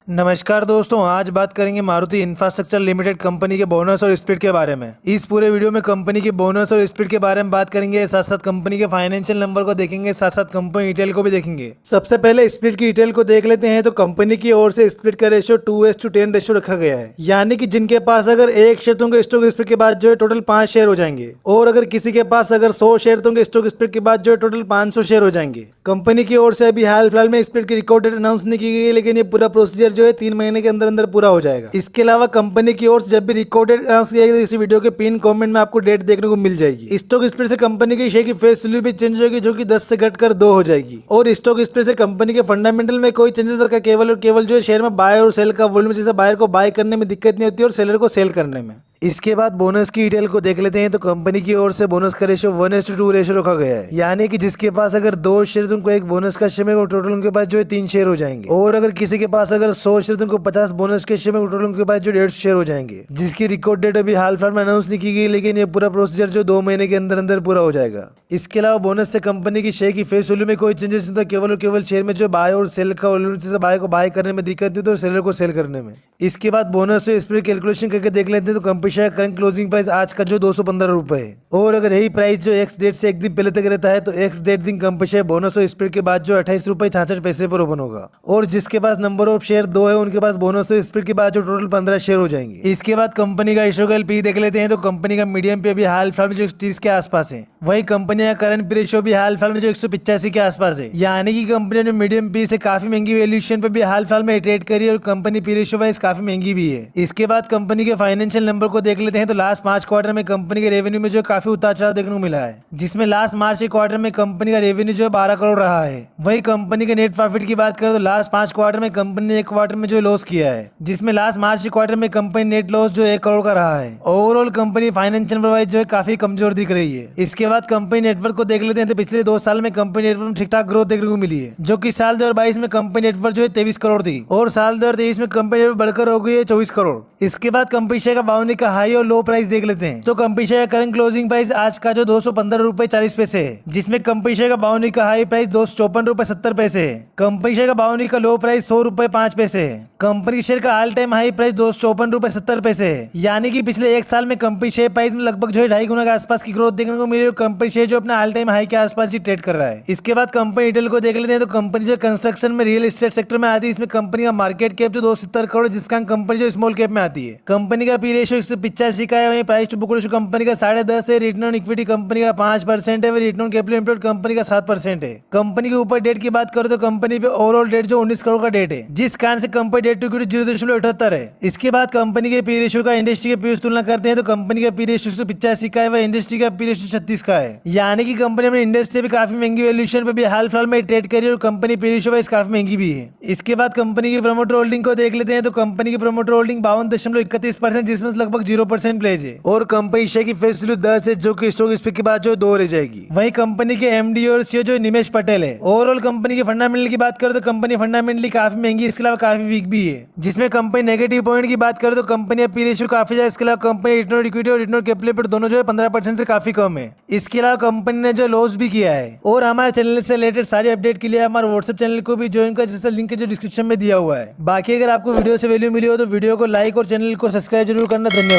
नमस्कार दोस्तों, आज बात करेंगे मारुति इंफ्रास्ट्रक्चर लिमिटेड कंपनी के बोनस और स्प्लिट के बारे में। इस पूरे वीडियो में कंपनी के बोनस और स्प्लिट के बारे में बात करेंगे, साथ साथ कंपनी के फाइनेंशियल नंबर को देखेंगे, साथ साथ कंपनी डिटेल को भी देखेंगे। सबसे पहले स्प्लिट की डिटेल को देख लेते हैं। तो कंपनी की ओर से स्प्लिट का रेशियो 2:10 रेशियो रखा गया है, यानी कि जिनके पास अगर 1 शेयर होंगे स्टॉक स्प्लिट के बाद जो है टोटल 5 शेयर हो जाएंगे, और अगर किसी के पास अगर 100 शेयर होंगे स्टॉक स्प्लिट के बाद जो है टोटल 500 शेयर हो जाएंगे। कंपनी की ओर से अभी हाल फिलहाल में स्प्लिट की रिकॉर्ड डेट अनाउंस नहीं की गई, लेकिन ये पूरा प्रोसीजर जो है 3 महीने के अंदर पूरा हो जाएगा। इसके अलावा कंपनी की ओर से जब भी रिकॉर्डेड अनाउंस किया जाएगा, इस वीडियो के पिन कमेंट में आपको डेट देखने को मिल जाएगी। स्टॉक स्प्लिट से कंपनी के शेयर की फेस वैल्यू भी चेंज होगी, जो कि 10 से घटकर 2 हो जाएगी। और स्टॉक स्प्लिट से कंपनी के फंडामेंटल में कोई चेंजेस का केवल और केवल जो है शेयर में बाय और सेल का वॉल्यूम, जैसे बायर को बाय करने में दिक्कत नहीं होती और सेलर को सेल करने में। इसके बाद बोनस की डिटेल को देख लेते हैं। तो कंपनी की ओर से बोनस का रेशियो 1:2 रेशियो रखा गया है, यानी कि जिसके पास अगर 2 शेयर तुमको एक बोनस का शेयर में टोटल उनके पास जो है 3 शेयर हो जाएंगे, और अगर किसी के पास अगर 100 शेयर तुमको 50 बोनस के शेयर में टोटल उनके पास जो 150 शेयर हो जाएंगे, जिसकी रिकॉर्ड डेट अभी हाल फिलहाल में अनाउंस नहीं की गई, लेकिन ये पूरा प्रोसीजर जो 2 महीने के अंदर अंदर पूरा हो जाएगा। इसके अलावा बोनस से कंपनी की शेयर की फेस वैल्यू में कोई चेंजेस नहीं, तो केवल और केवल शेयर में जो बाय और सेल का वॉल्यूम, जैसे बाय को बाय करने में दिक्कत नहीं तो सेलर को सेल करने में। इसके बाद बोनस से स्प्लिट कैलकुलेशन करके देख लेते हैं। तो company share current closing price आज का जो 215 रुपए है, और अगर यही प्राइस जो एक्स डेट से एक दिन पहले तक रहता है, तो एक्स डेट दिन कंपनी शेयर बोनस और स्प्लिट के बाद जो 28.66 रुपए पर ओपन होगा। और जिसके पास नंबर ऑफ शेयर 2 है, उनके पास बोनस और स्प्लिट के बाद जो टोटल 15 शेयर हो जाएंगे। इसके बाद कंपनी का हिस्टोरिकल पी देख लेते हैं। तो कंपनी का मीडियम पे अभी हाल फिलहाल में जो 30 के आसपास है, वही कंपनी का करंट पी रेशियो भी हाल फिलहाल में जो 185 के आसपास है, यानी कि कंपनी ने मीडियम पी से काफी महंगी वैल्यूएशन पे भी हाल फिलहाल में ट्रेड करी है, और कंपनी पी रेशियो वाइज काफी महंगी भी है। इसके बाद कंपनी के फाइनेंशियल नंबर को देख लेते हैं। तो लास्ट 5 क्वार्टर में कंपनी के रेवेन्यू में जो काफी उतार चढ़ाव देखने को मिला है, जिसमें लास्ट मार्च के क्वार्टर में कंपनी का रेवेन्यू जो 12 करोड़ रहा है। वही कंपनी के नेट प्रॉफिट की बात करें तो लास्ट 5 क्वार्टर में कंपनी ने एक क्वार्टर में जो लॉस किया है, जिसमें लास्ट मार्च के क्वार्टर में कंपनी नेट लॉस जो 1 करोड़ का रहा है। ओवरऑल कंपनी फाइनेंशियल वाइज जो है काफी कमजोर दिख रही है। इसके बाद कंपनी नेटवर्क को देख लेते हैं। तो पिछले 2 साल में कंपनी नेटवर्क में ठीक ठाक ग्रोथ देखने को मिली है, जो कि साल 2022 में कंपनी नेटवर्क जो है 23 करोड़ थी, और साल 2023 में कंपनी नेटवर्क बढ़कर हो गई है 24 करोड़। इसके बाद कंपनी शेयर का 52 का हाई और लो प्राइस देख लेते हैं। तो कंपनी शेयर का करंट क्लोजिंग प्राइस आज का जो 215.40 है, जिसमें कंपनी शेयर का 52 का हाई प्राइस 254.70 है। कंपनी शेयर का 52 का लो प्राइस 100.05 है। कंपनी शेयर का ऑल टाइम हाई प्राइस 254.70 है, यानी कि पिछले 1 साल में कंपनी शेयर प्राइस में लगभग जो है 2.5 गुना के आसपास की ग्रोथ देखने को मिली, और कंपनी शेयर जो अपना ऑल टाइम हाई के आसपास ही ट्रेड कर रहा है। इसके बाद कंपनी डिटेल को देख लेते हैं। तो कंपनी जो कंस्ट्रक्शन में रियल एस्टेट सेक्टर में आती है, इसमें कंपनी का मार्केट कैप जो 270 करोड़, जिसका कंपनी जो स्मॉल कैप में आती है। कंपनी का पी रेशियो 185 का है, वहीं price to book ratio company का 10.5 है, रिटर्न ऑन इक्विटी कंपनी का 5% है, return on capital employed company का 7% है। कंपनी के ऊपर डेट की बात करें तो कंपनी पे ओवरऑल डेट जो 19 करोड़ का डेट है, जिस कारण से कंपनी डेट टू इक्विटी 0.78 है। इसके बाद कंपनी के पी रेशियो का इंडस्ट्री के पी से तुलना करते हैं। तो कंपनी का पी रेशियो 185 का है, वह इंडस्ट्री का पी रेशियो 36 का है, यानी कि कंपनी अपने इंडस्ट्री से भी काफी महंगी वैल्यूएशन पे भी हाल फिलहाल में ट्रेड करी, और कंपनी पी रेशियो वाइज काफी महंगी भी है। इसके बाद कंपनी की प्रमोटर होल्डिंग को देख लेते हैं। तो कंपनी की प्रमोटर होल्डिंग 52.31%, जिसमें लगभग 0% प्लेज है, और कंपनी शेयर की फेस वैल्यू 10 है, जो कि स्टॉक स्प्लिट के बाद जो 2 रह जाएगी। वही कंपनी के एमडी और सीईओ जो निमेश पटेल है। ओवरऑल कंपनी के फंडामेंटल की बात करें तो कंपनी फंडामेंटली काफी महंगी, इसके अलावा काफी वीक भी है। जिसमें कंपनी नेगेटिव पॉइंट की बात करें तो कंपनी पी रेशियो काफी ज्यादा, इसके अलावा कंपनी रिटर्न ऑन इक्विटी और रिटर्न ऑन कैपिटल एम्प्लॉयड दोनों जो है 15% से काफी कम है। इसके अलावा कंपनी ने जो लॉस भी किया है। और हमारे चैनल से रिलेटेड सारी अपडेट के लिए हमारे व्हाट्सएप चैनल को भी ज्वाइन कर, जिसका लिंक जो डिस्क्रिप्शन में दिया हुआ है। बाकी अगर आपको वीडियो से वैल्यू मिली हो तो वीडियो को लाइक और चैनल को सब्सक्राइब जरूर करना। धन्यवाद।